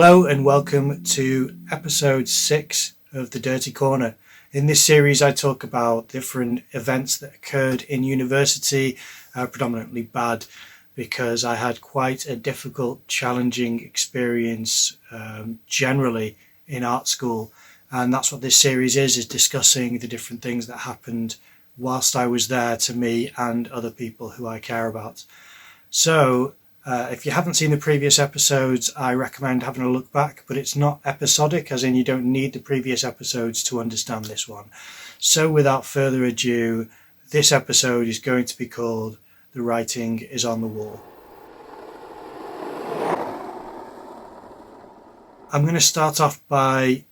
Hello and welcome to episode 6 of The Dirty Corner. In this series I talk about different events that occurred in university, predominantly bad, because I had quite a difficult, challenging experience generally in art school. And that's what this series is discussing the different things that happened whilst I was there to me and other people who I care about. So if you haven't seen the previous episodes, I recommend having a look back, but it's not episodic, as in you don't need the previous episodes to understand this one. So without further ado, this episode is going to be called The Writing is on the Wall. I'm going to start off by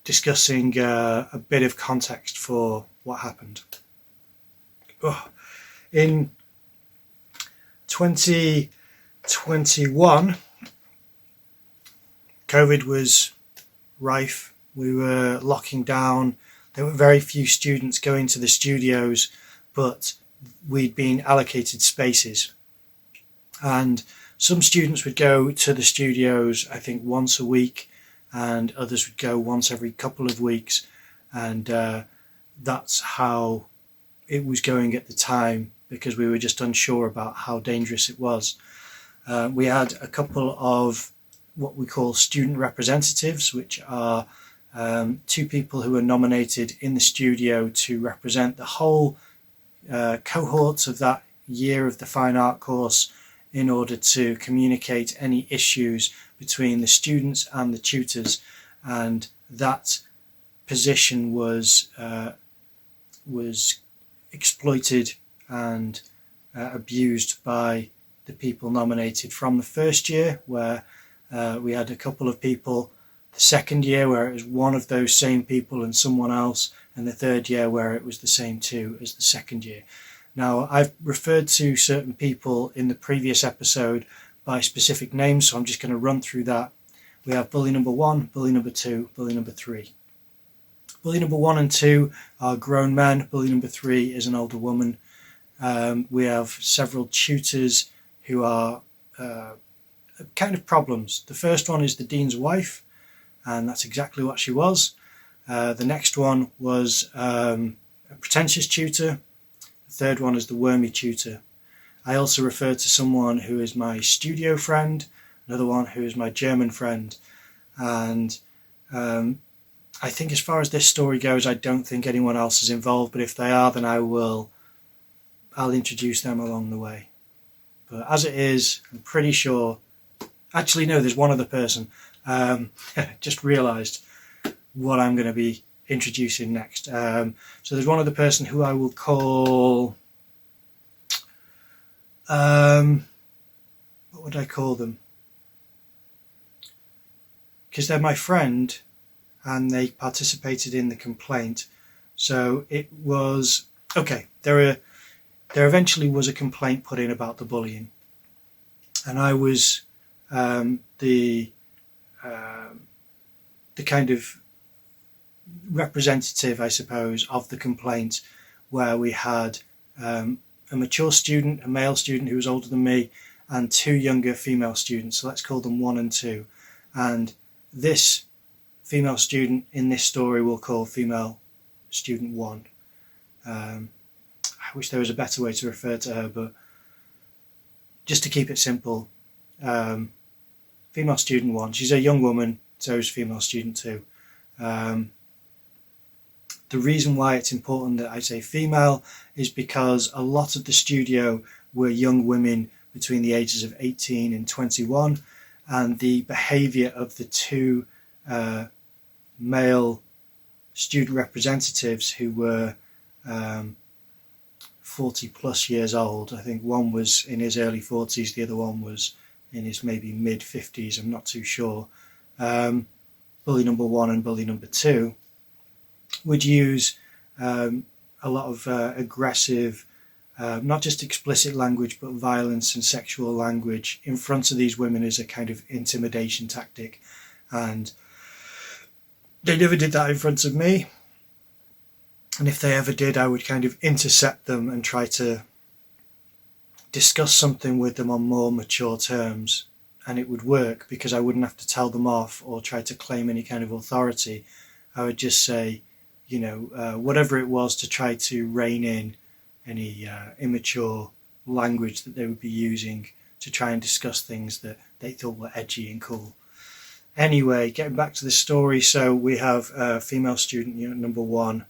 discussing a bit of context for what happened. In 2021, COVID was rife. We were locking down. There were very few students going to the studios, but we'd been allocated spaces. And some students would go to the studios, I think, once a week, and others would go once every couple of weeks. And that's how it was going at the time, because we were just unsure about how dangerous it was. We had a couple of what we call student representatives, which are two people who are nominated in the studio to represent the whole cohort of that year of the fine art course in order to communicate any issues between the students and the tutors. And that position was exploited and abused by the people nominated from the first year, where we had a couple of people, the second year where it was one of those same people and someone else, and the third year where it was the same two as the second year. Now, I've referred to certain people in the previous episode by specific names, so I'm just going to run through that. We have bully number 1, bully number 2, bully number 3. Bully number 1 and 2 are grown men. Bully number 3 is an older woman. We have several tutors who are kind of problems. The first one is the dean's wife, and that's exactly what she was. The next one was a pretentious tutor. The third one is the wormy tutor. I also refer to someone who is my studio friend, another one who is my German friend, and I think as far as this story goes, I don't think anyone else is involved, but if they are, then I'll introduce them along the way. But as it is, I'm pretty sure... Actually, no, there's one other person. Just realised what I'm going to be introducing next. So there's one other person who I will call... what would I call them? Because they're my friend and they participated in the complaint. So it was... Okay, there eventually was a complaint put in about the bullying, and I was the kind of representative, I suppose, of the complaint, where we had a mature student, a male student who was older than me, and two younger female students. So let's call them 1 and 2. And this female student in this story we'll call female student 1. I wish there was a better way to refer to her, but just to keep it simple, female student 1, she's a young woman, so is female student 2. The reason why it's important that I say female is because a lot of the studio were young women between the ages of 18 and 21, and the behaviour of the two male student representatives who were 40 plus years old. I think one was in his early 40s, the other one was in his maybe mid 50s, I'm not too sure. Bully number 1 and bully number 2 would use a lot of aggressive, not just explicit language, but violence and sexual language in front of these women as a kind of intimidation tactic. And they never did that in front of me. And if they ever did, I would kind of intercept them and try to discuss something with them on more mature terms. and it would work because I wouldn't have to tell them off or try to claim any kind of authority. I would just say, whatever it was to try to rein in any immature language that they would be using to try and discuss things that they thought were edgy and cool. Anyway, getting back to the story, so we have female student unit number 1,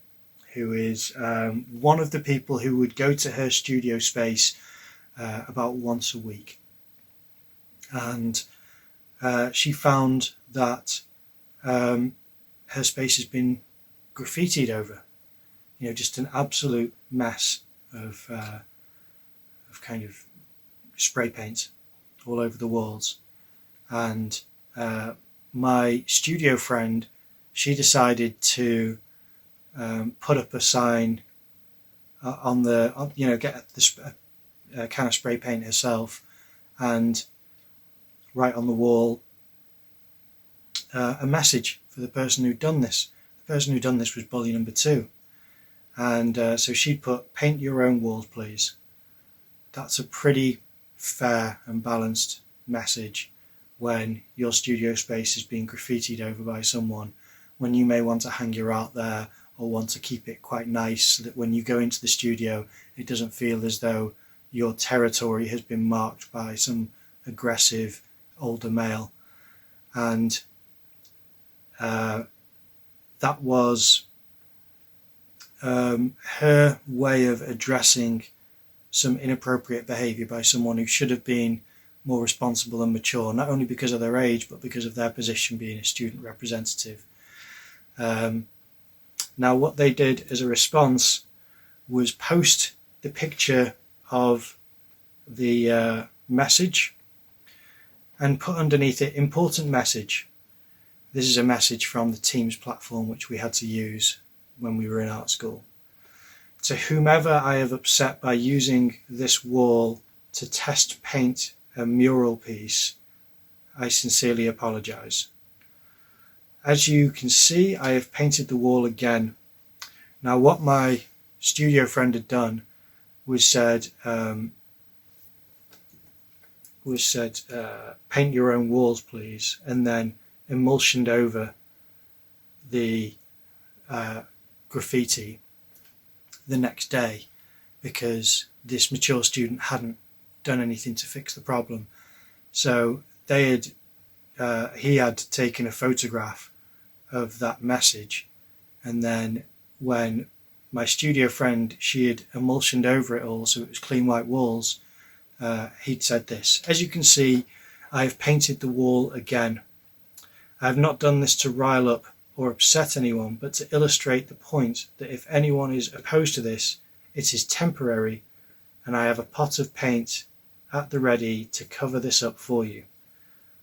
who is one of the people who would go to her studio space about once a week. And she found that her space has been graffitied over, just an absolute mess of kind of spray paint all over the walls. And my studio friend, she decided to put up a sign get a can of spray paint herself and write on the wall a message for the person who'd done this. The person who'd done this was bully number 2. And so she'd put, "Paint your own walls, please." That's a pretty fair and balanced message when your studio space is being graffitied over by someone, when you may want to hang your art there or want to keep it quite nice so that when you go into the studio it doesn't feel as though your territory has been marked by some aggressive older male. And that was her way of addressing some inappropriate behaviour by someone who should have been more responsible and mature, not only because of their age but because of their position being a student representative. Now what they did as a response was post the picture of the message and put underneath it, "Important message. This is a message from the Teams platform which we had to use when we were in art school. To whomever I have upset by using this wall to test paint a mural piece, I sincerely apologise. As you can see, I have painted the wall again." Now what my studio friend had done was said, "Paint your own walls, please," and then emulsioned over the graffiti the next day because this mature student hadn't done anything to fix the problem. So he had taken a photograph of that message, and then when my studio friend, she had emulsioned over it all so it was clean white walls, he'd said this: "As you can see, I have painted the wall again. I have not done this to rile up or upset anyone, but to illustrate the point that if anyone is opposed to this, it is temporary, and I have a pot of paint at the ready to cover this up for you.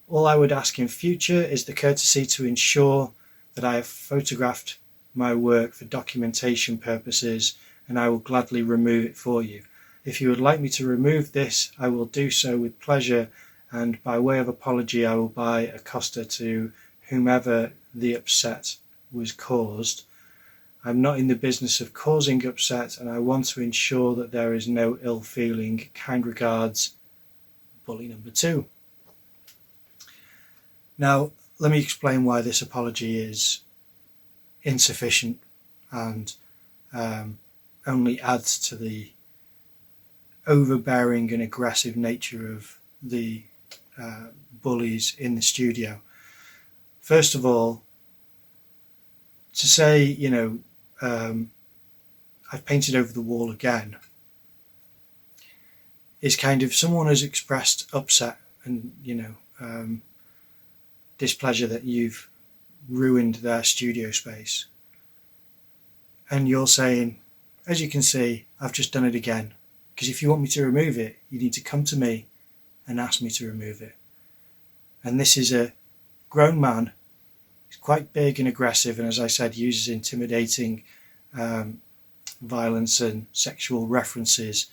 All I would ask in future is the courtesy to ensure that I have photographed my work for documentation purposes, and I will gladly remove it for you. If you would like me to remove this, I will do so with pleasure, and by way of apology I will buy a coster to whomever the upset was caused. I'm not in the business of causing upset, and I want to ensure that there is no ill feeling. Kind regards, bully number 2. Now, let me explain why this apology is insufficient and only adds to the overbearing and aggressive nature of the bullies in the studio. First of all, to say, I've painted over the wall again, is kind of someone has expressed upset and, displeasure that you've ruined their studio space. And you're saying, as you can see, I've just done it again. Because if you want me to remove it, you need to come to me and ask me to remove it. And this is a grown man. He's quite big and aggressive, and as I said, uses intimidating violence and sexual references,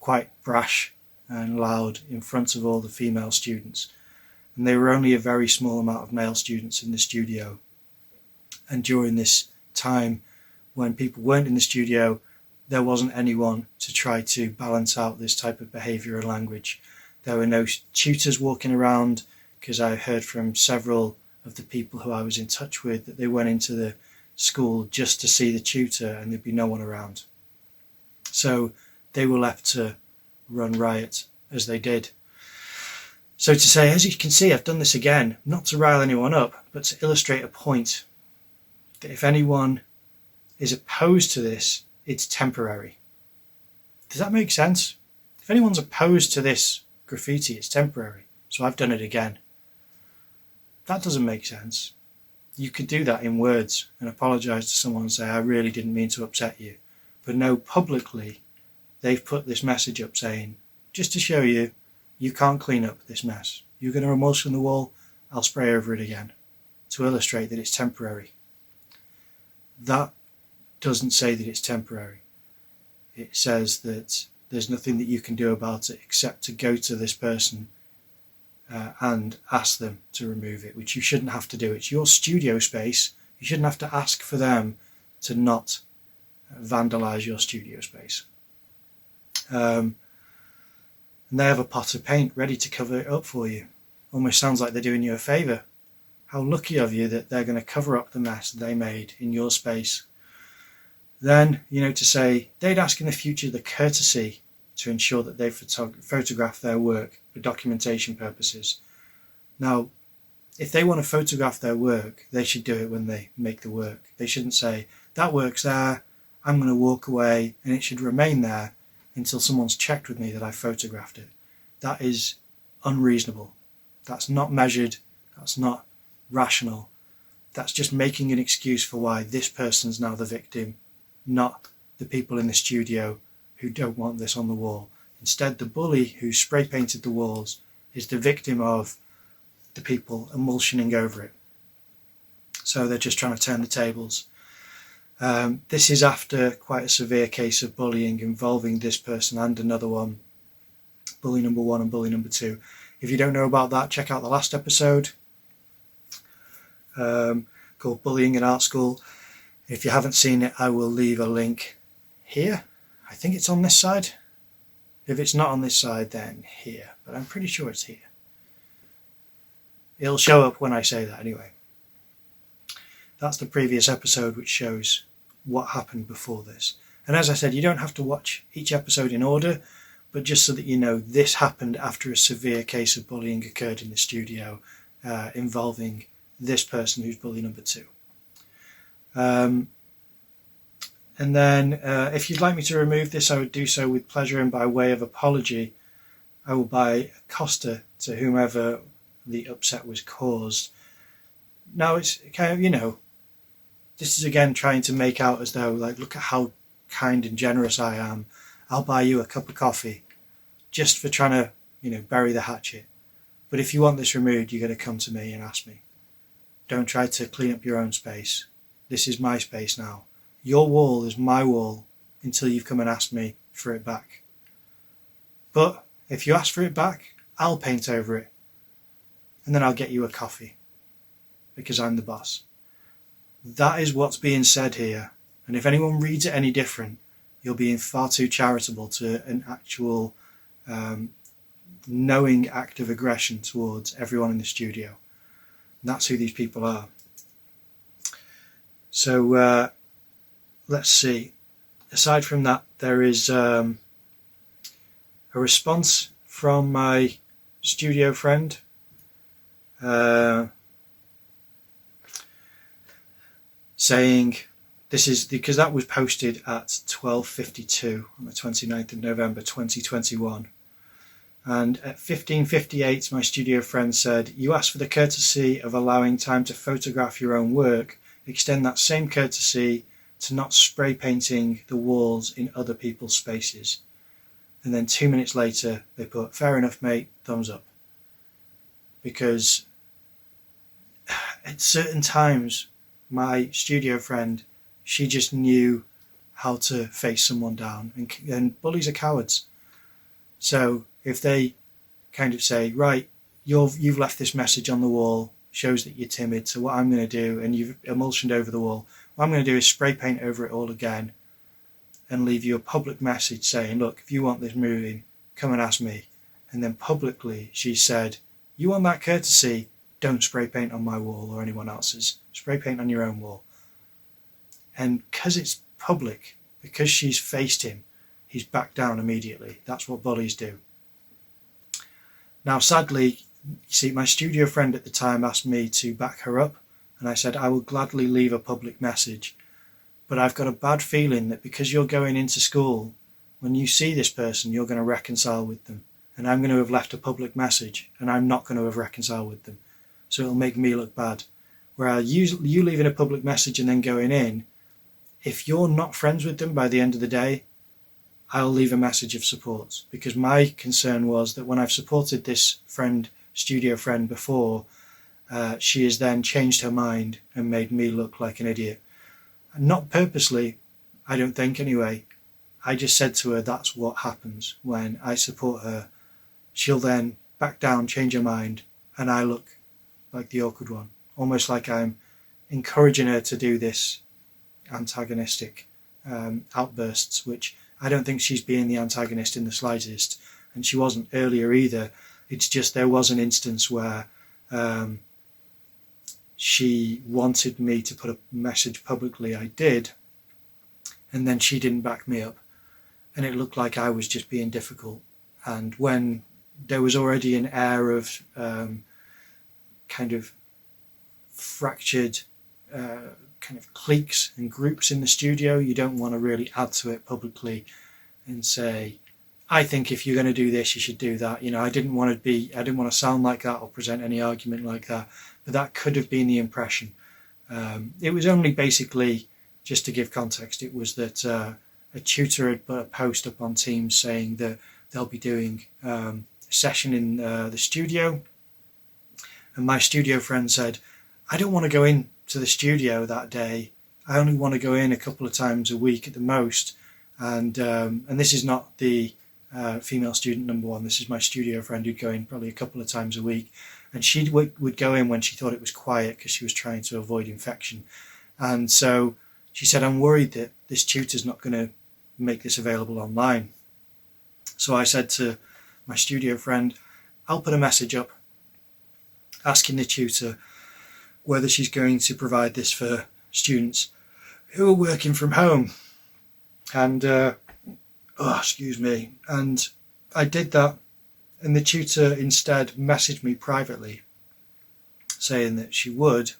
quite brash and loud in front of all the female students. And there were only a very small amount of male students in the studio. And during this time when people weren't in the studio, there wasn't anyone to try to balance out this type of behaviour and language. There were no tutors walking around because I heard from several of the people who I was in touch with that they went into the school just to see the tutor and there'd be no one around. So they were left to run riot as they did. So to say, as you can see, I've done this again, not to rile anyone up, but to illustrate a point that if anyone is opposed to this, it's temporary. Does that make sense? If anyone's opposed to this graffiti, it's temporary. So I've done it again. That doesn't make sense. You could do that in words and apologise to someone and say, I really didn't mean to upset you. But no, publicly, they've put this message up saying, just to show you, you can't clean up this mess. You're going to emulsion the wall, I'll spray over it again, to illustrate that it's temporary. That doesn't say that it's temporary. It says that there's nothing that you can do about it except to go to this person and ask them to remove it, which you shouldn't have to do. It's your studio space. You shouldn't have to ask for them to not vandalise your studio space. And they have a pot of paint ready to cover it up for you. Almost sounds like they're doing you a favour. How lucky of you that they're going to cover up the mess they made in your space. Then, to say, they'd ask in the future the courtesy to ensure that they photograph their work for documentation purposes. Now, if they want to photograph their work, they should do it when they make the work. They shouldn't say, that work's there, I'm going to walk away, and it should remain there until someone's checked with me that I photographed it. That is unreasonable. That's not measured. That's not rational. That's just making an excuse for why this person's now the victim, not the people in the studio who don't want this on the wall. Instead, the bully who spray painted the walls is the victim of the people emulsioning over it. So they're just trying to turn the tables. This is after quite a severe case of bullying involving this person and another one, bully number 1 and bully number 2. If you don't know about that, check out the last episode called Bullying in Art School. If you haven't seen it, I will leave a link here. I think it's on this side. If it's not on this side, then here. But I'm pretty sure it's here. It'll show up when I say that anyway. That's the previous episode, which shows what happened before this. And as I said, you don't have to watch each episode in order, but just so that you know, this happened after a severe case of bullying occurred in the studio involving this person who's bully number 2. And then if you'd like me to remove this, I would do so with pleasure, and by way of apology, I will buy a Costa to whomever the upset was caused. Now it's kind of, this is again trying to make out as though, like, look at how kind and generous I am. I'll buy you a cup of coffee just for trying to, bury the hatchet. But if you want this removed, you're going to come to me and ask me. Don't try to clean up your own space. This is my space now. Your wall is my wall until you've come and asked me for it back. But if you ask for it back, I'll paint over it. And then I'll get you a coffee. Because I'm the boss. That is what's being said here. And if anyone reads it any different, you're being far too charitable to an actual knowing act of aggression towards everyone in the studio. And that's who these people are. So let's see. Aside from that, there is a response from my studio friend. Saying, this is because that was posted at 12:52 on the 29th of November 2021, and at 15:58 my studio friend said, you asked for the courtesy of allowing time to photograph your own work. Extend that same courtesy to not spray painting the walls in other people's spaces. And then 2 minutes later they put, fair enough mate, thumbs up. Because at certain times my studio friend, she just knew how to face someone down, and bullies are cowards. So if they kind of say, right, you've left this message on the wall, shows that you're timid, so what I'm going to do, and you've emulsioned over the wall, what I'm going to do is spray paint over it all again and leave you a public message saying, look, if you want this moving, come and ask me. And then publicly she said, You want that courtesy, don't spray paint on my wall or anyone else's. Spray paint on your own wall. And because it's public, because she's faced him, he's backed down immediately. That's what bullies do. Now, sadly, you see, my studio friend at the time asked me to back her up, and I said I will gladly leave a public message. But I've got a bad feeling that because you're going into school, when you see this person, you're going to reconcile with them. And I'm going to have left a public message, and I'm not going to have reconciled with them. So it'll make me look bad. Whereas you leaving a public message and then going in, if you're not friends with them by the end of the day, I'll leave a message of support. Because my concern was that when I've supported this studio friend before, she has then changed her mind and made me look like an idiot. Not purposely, I don't think anyway. I just said to her, that's what happens when I support her. She'll then back down, change her mind, and I look like the awkward one. Almost like I'm encouraging her to do this antagonistic outbursts, which I don't think she's being the antagonist in the slightest. And she wasn't earlier either. It's just there was an instance where she wanted me to put a message publicly. I did. And then she didn't back me up. And it looked like I was just being difficult. And when there was already an air of kind of fractured kind of cliques and groups in the studio, you don't want to really add to it publicly and say, I think if you're going to do this, you should do that. I didn't want to sound like that or present any argument like that, but that could have been the impression. It was only basically, just to give context, it was that a tutor had put a post up on Teams saying that they'll be doing a session in the studio, and my studio friend said, I don't want to go in to the studio that day. I only want to go in a couple of times a week at the most. And this is not the female student number one. This is my studio friend who'd go in probably a couple of times a week. And she would go in when she thought it was quiet because she was trying to avoid infection. And so she said, I'm worried that this tutor's not going to make this available online. So I said to my studio friend, I'll put a message up asking the tutor whether she's going to provide this for students who are working from home. And, excuse me. And I did that, and the tutor instead messaged me privately saying that she would.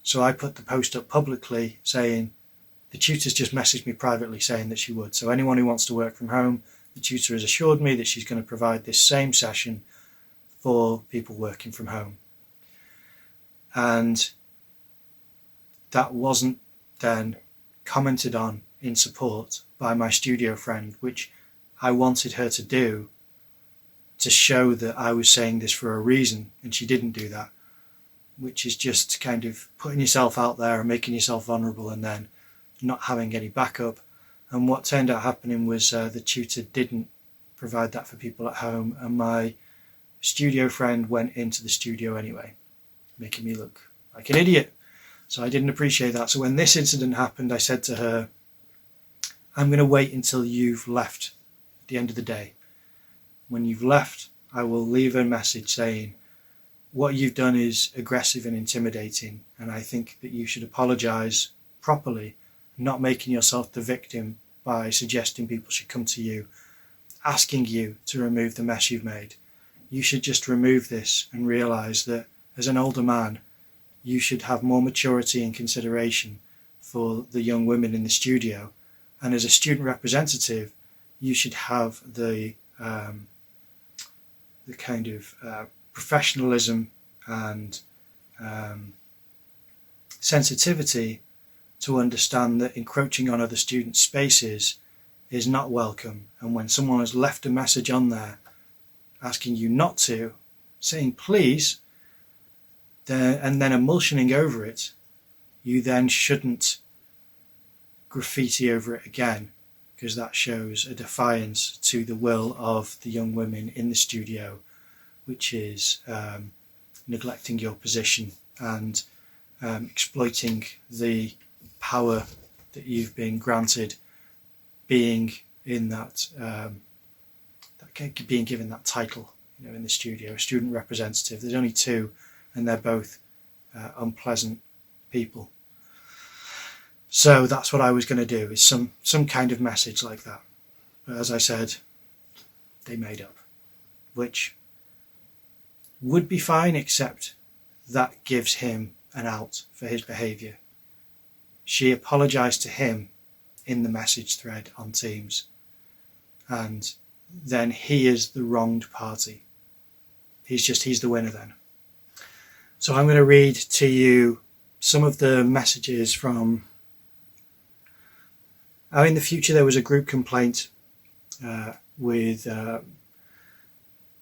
So I put the post up publicly saying, the tutor's just messaged me privately saying that she would. So anyone who wants to work from home, the tutor has assured me that she's going to provide this same session for people working from home. And that wasn't then commented on in support by my studio friend, which I wanted her to do to show that I was saying this for a reason, and she didn't do that, which is just kind of putting yourself out there and making yourself vulnerable and then not having any backup. And what turned out happening was the tutor didn't provide that for people at home, and my studio friend went into the studio anyway, making me look like an idiot. So I didn't appreciate that. So when this incident happened, I said to her, I'm going to wait until you've left at the end of the day. When you've left, I will leave a message saying, what you've done is aggressive and intimidating, and I think that you should apologise properly, not making yourself the victim by suggesting people should come to you, asking you to remove the mess you've made. You should just remove this and realise that as an older man, you should have more maturity and consideration for the young women in the studio. And as a student representative, you should have the kind of professionalism and sensitivity to understand that encroaching on other students' spaces is not welcome. And when someone has left a message on there asking you not to, saying please, and then emulsioning over it, you then shouldn't graffiti over it again, because that shows a defiance to the will of the young women in the studio, which is neglecting your position and exploiting the power that you've been granted, being in that being given that title in the studio, a student representative. There's only two, and they're both unpleasant people. So that's what I was going to do, is some kind of message like that. But as I said, they made up, which would be fine, except that gives him an out for his behaviour. She apologised to him in the message thread on Teams, and then he is the wronged party. He's the winner then. So I'm going to read to you some of the messages from... in the future there was a group complaint with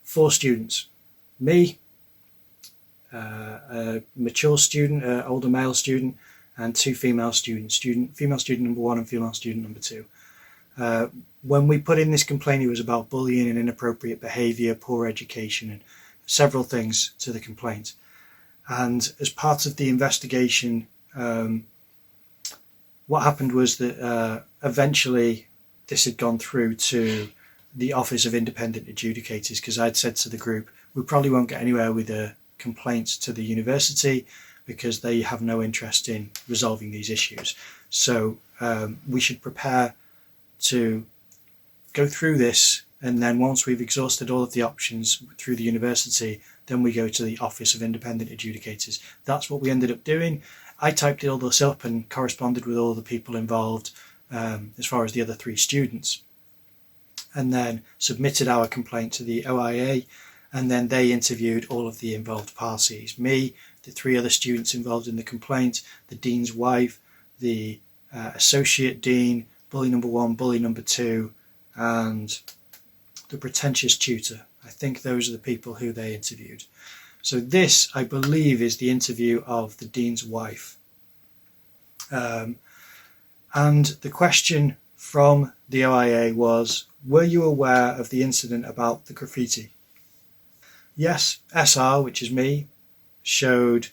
4 students. Me, a mature student, an older male student, and 2 female students. Female student number 1 and female student number 2. When we put in this complaint, it was about bullying and inappropriate behaviour, poor education, and several things to the complaint. And as part of the investigation, what happened was that eventually this had gone through to the Office of Independent Adjudicators, because I'd said to the group, we probably won't get anywhere with a complaint to the university because they have no interest in resolving these issues. So we should prepare to go through this, and then once we've exhausted all of the options through the university, then we go to the Office of Independent Adjudicators. That's what we ended up doing. I typed all this up and corresponded with all the people involved as far as the other 3 students, and then submitted our complaint to the OIA, and then they interviewed all of the involved parties. Me, the 3 other students involved in the complaint, the dean's wife, the associate dean, bully number 1, bully number 2, and the pretentious tutor. I think those are the people who they interviewed. So this, I believe, is the interview of the dean's wife. And the question from the OIA was, were you aware of the incident about the graffiti? Yes, SR, which is me, showed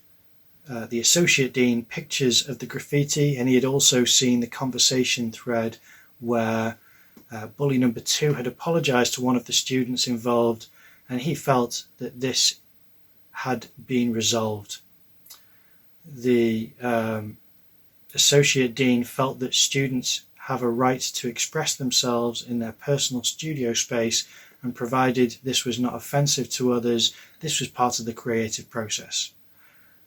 the associate dean pictures of the graffiti, and he had also seen the conversation thread where bully number 2 had apologised to one of the students involved, and he felt that this had been resolved. The associate dean felt that students have a right to express themselves in their personal studio space, and provided this was not offensive to others, this was part of the creative process.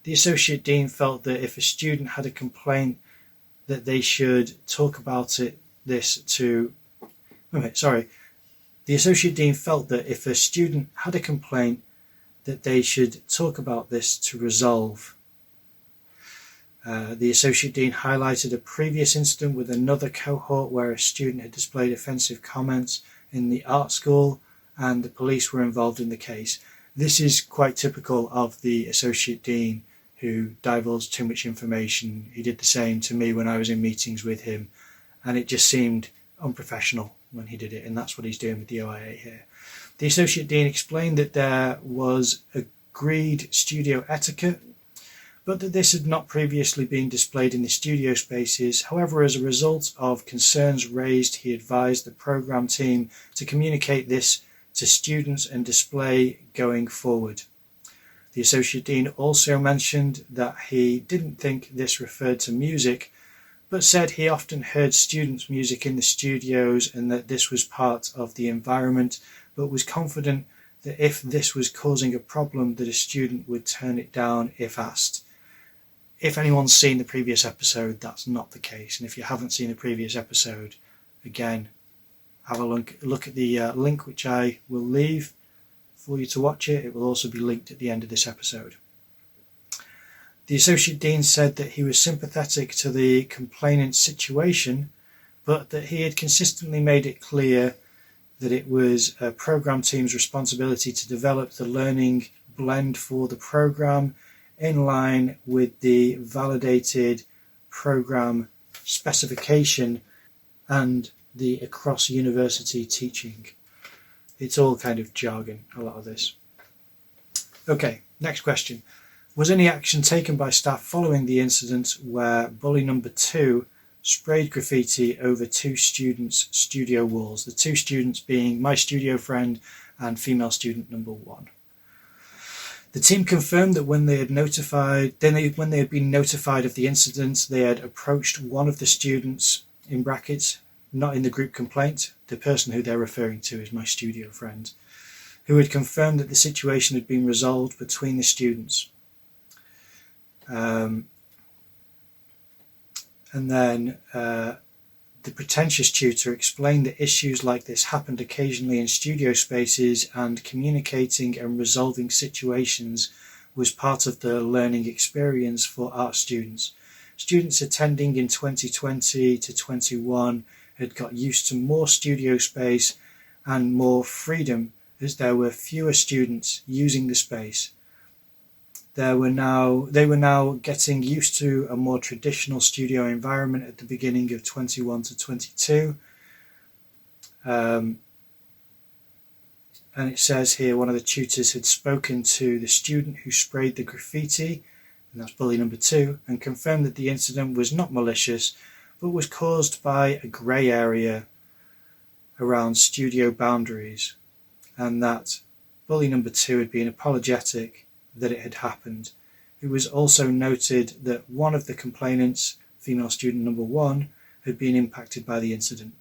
The associate dean felt that if a student had a complaint, that they should talk about it. The associate dean felt that if a student had a complaint, that they should talk about this to resolve. The associate dean highlighted a previous incident with another cohort where a student had displayed offensive comments in the art school, and the police were involved in the case. This is quite typical of the associate dean, who divulged too much information. He did the same to me when I was in meetings with him, and it just seemed unprofessional when he did it, and that's what he's doing with the OIA here. The associate dean explained that there was agreed studio etiquette, but that this had not previously been displayed in the studio spaces. However, as a result of concerns raised, he advised the program team to communicate this to students and display going forward. The associate dean also mentioned that he didn't think this referred to music, but said he often heard students' music in the studios and that this was part of the environment, but was confident that if this was causing a problem, that a student would turn it down if asked. If anyone's seen the previous episode, that's not the case. And if you haven't seen the previous episode, again, have a look at the link which I will leave for you to watch it. It will also be linked at the end of this episode. The associate dean said that he was sympathetic to the complainant's situation, but that he had consistently made it clear that it was a program team's responsibility to develop the learning blend for the program in line with the validated program specification and the across university teaching. It's all kind of jargon, a lot of this. Okay, next question. Was any action taken by staff following the incident where bully number 2 sprayed graffiti over 2 students' studio walls? The 2 students being my studio friend and female student number 1. The team confirmed that when they had been notified of the incident, they had approached one of the students, in brackets, not in the group complaint, the person who they're referring to is my studio friend, who had confirmed that the situation had been resolved between the students. And then the pretentious tutor explained that issues like this happened occasionally in studio spaces, and communicating and resolving situations was part of the learning experience for art students. Students attending in 2020 to 21 had got used to more studio space and more freedom, as there were fewer students using the space. They were now getting used to a more traditional studio environment at the beginning of 21 to 22. And it says here one of the tutors had spoken to the student who sprayed the graffiti, and that's bully number 2, and confirmed that the incident was not malicious, but was caused by a grey area around studio boundaries, and that bully number 2 had been apologetic that it had happened. It was also noted that one of the complainants, female student number 1, had been impacted by the incident.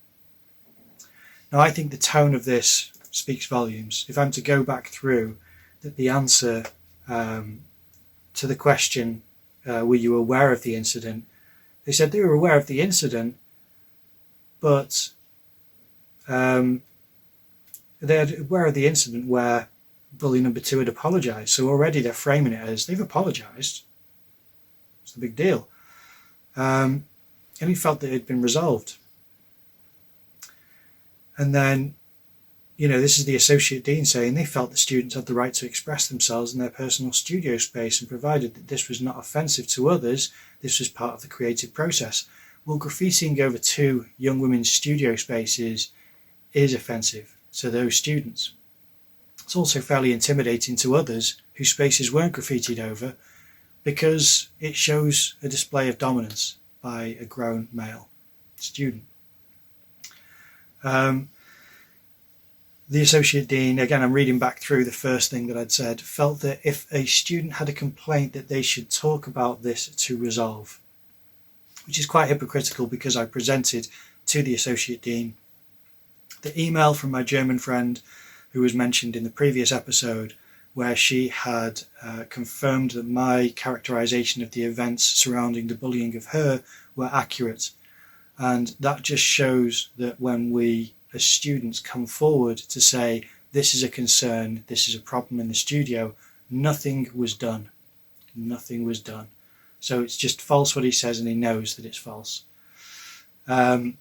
Now, I think the tone of this speaks volumes. If I'm to go back through, that the answer to the question, were you aware of the incident? They said they were aware of the incident, but they were aware of the incident where bully number 2 had apologised. So already they're framing it as they've apologised. It's a big deal. And he felt that it had been resolved. And then, this is the Associate Dean saying they felt the students had the right to express themselves in their personal studio space, and provided that this was not offensive to others, this was part of the creative process. Well, graffitiing over 2 young women's studio spaces is offensive to those students. It's also fairly intimidating to others whose spaces weren't graffitied over, because it shows a display of dominance by a grown male student. The Associate Dean, again I'm reading back through the first thing that I'd said, felt that if a student had a complaint that they should talk about this to resolve, which is quite hypocritical because I presented to the Associate Dean the email from my German friend who was mentioned in the previous episode, where she had confirmed that my characterization of the events surrounding the bullying of her were accurate. And that just shows that when we as students come forward to say this is a concern, this is a problem in the studio, nothing was done. Nothing was done. So it's just false what he says, and he knows that it's false. And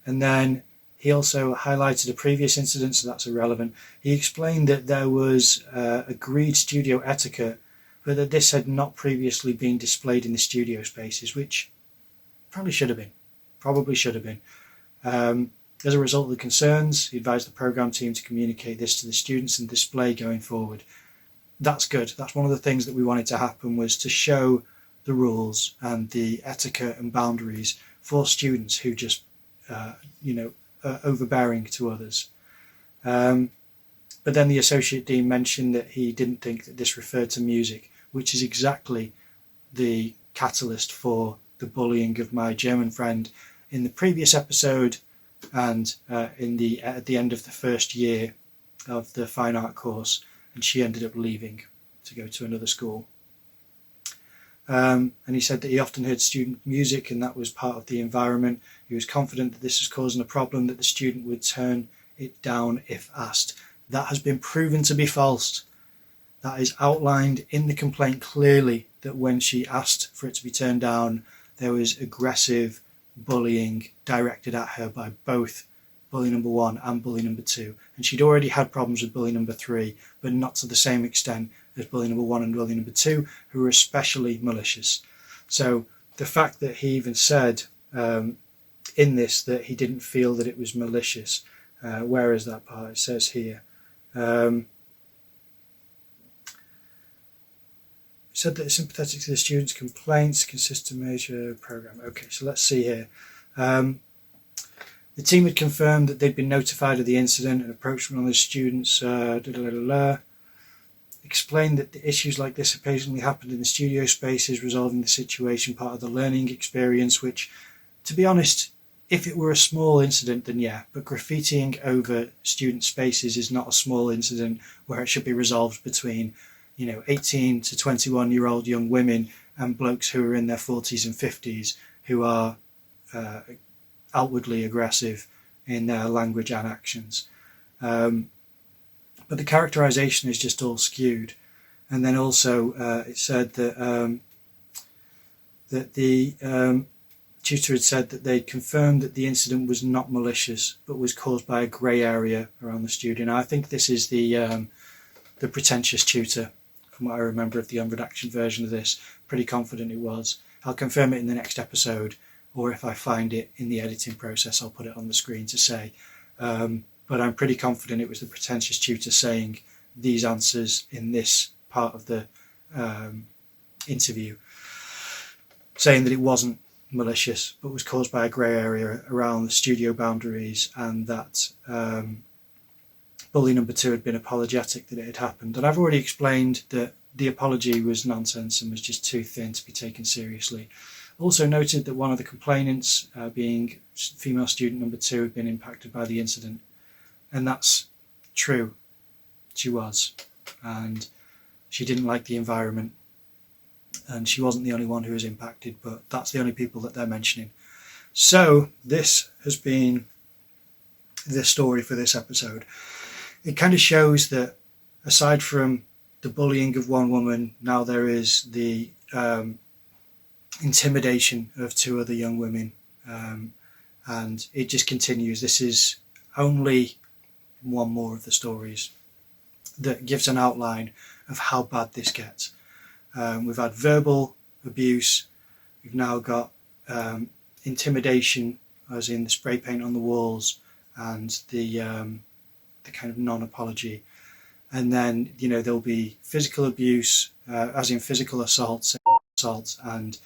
then he also highlighted a previous incident, so that's irrelevant. He explained that there was agreed studio etiquette, but that this had not previously been displayed in the studio spaces, which probably should have been. As a result of the concerns, he advised the programme team to communicate this to the students and display going forward. That's good. That's one of the things that we wanted to happen, was to show the rules and the etiquette and boundaries for students who just, overbearing to others. But then the Associate Dean mentioned that he didn't think that this referred to music, which is exactly the catalyst for the bullying of my German friend in the previous episode, and at the end of the first year of the fine art course, and she ended up leaving to go to another school. And he said that he often heard student music, and that was part of the environment. He was confident that this was causing a problem, that the student would turn it down if asked. That has been proven to be false. That is outlined in the complaint clearly, that when she asked for it to be turned down, there was aggressive bullying directed at her by both bully number 1 and bully number 2. And she'd already had problems with bully number 3, but not to the same extent as bully number 1 and bully number 2, who were especially malicious. So the fact that he even said in this that he didn't feel that it was malicious, where is that part? It says here. Said that it's sympathetic to the students' complaints, consistent major programme. Okay, so let's see here. The The team had confirmed that they'd been notified of the incident and approached one of the students, explained that the issues like this occasionally happened in the studio spaces, resolving the situation part of the learning experience, which, to be honest, if it were a small incident, then yeah, but graffitiing over student spaces is not a small incident where it should be resolved between, 18 to 21-year-old young women and blokes who are in their 40s and 50s who are outwardly aggressive in their language and actions. But the characterization is just all skewed. And then also it said that the tutor had said that they'd confirmed that the incident was not malicious, but was caused by a grey area around the studio. Now, I think this is the pretentious tutor, from what I remember of the unredacted version of this. Pretty confident it was. I'll confirm it in the next episode, or if I find it in the editing process, I'll put it on the screen to say. But I'm pretty confident it was the pretentious tutor saying these answers in this part of the interview, saying that it wasn't malicious but was caused by a grey area around the studio boundaries, and that bully number 2 had been apologetic that it had happened. And I've already explained that the apology was nonsense and was just too thin to be taken seriously. Also noted that one of the complainants, being female student number 2, had been impacted by the incident. And that's true. She was. And she didn't like the environment. And she wasn't the only one who was impacted, but that's the only people that they're mentioning. So this has been the story for this episode. It kind of shows that aside from the bullying of one woman, now there is the intimidation of 2 other young women. And it just continues. This is only one more of the stories that gives an outline of how bad this gets. We've had verbal abuse, we've now got intimidation, as in the spray paint on the walls, and the kind of non-apology. And then, there'll be physical abuse, as in physical assaults, and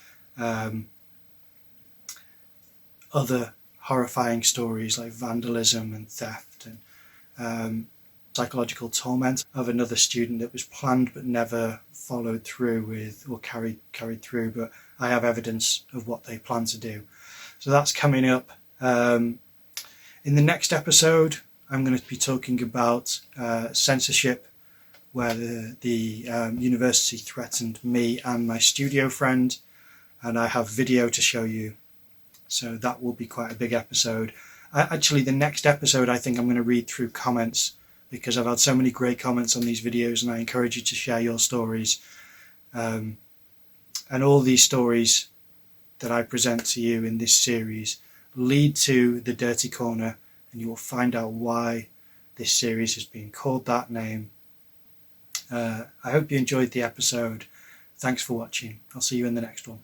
other horrifying stories like vandalism and theft, and psychological torment of another student that was planned but never followed through with, or carried through, but I have evidence of what they plan to do. So that's coming up. In the next episode, I'm going to be talking about censorship, where the university threatened me and my studio friend, and I have video to show you. So that will be quite a big episode. Actually, the next episode, I think I'm going to read through comments, because I've had so many great comments on these videos, and I encourage you to share your stories. And all these stories that I present to you in this series lead to The Dirty Corner, and you will find out why this series has been called that name. I hope you enjoyed the episode. Thanks for watching. I'll see you in the next one.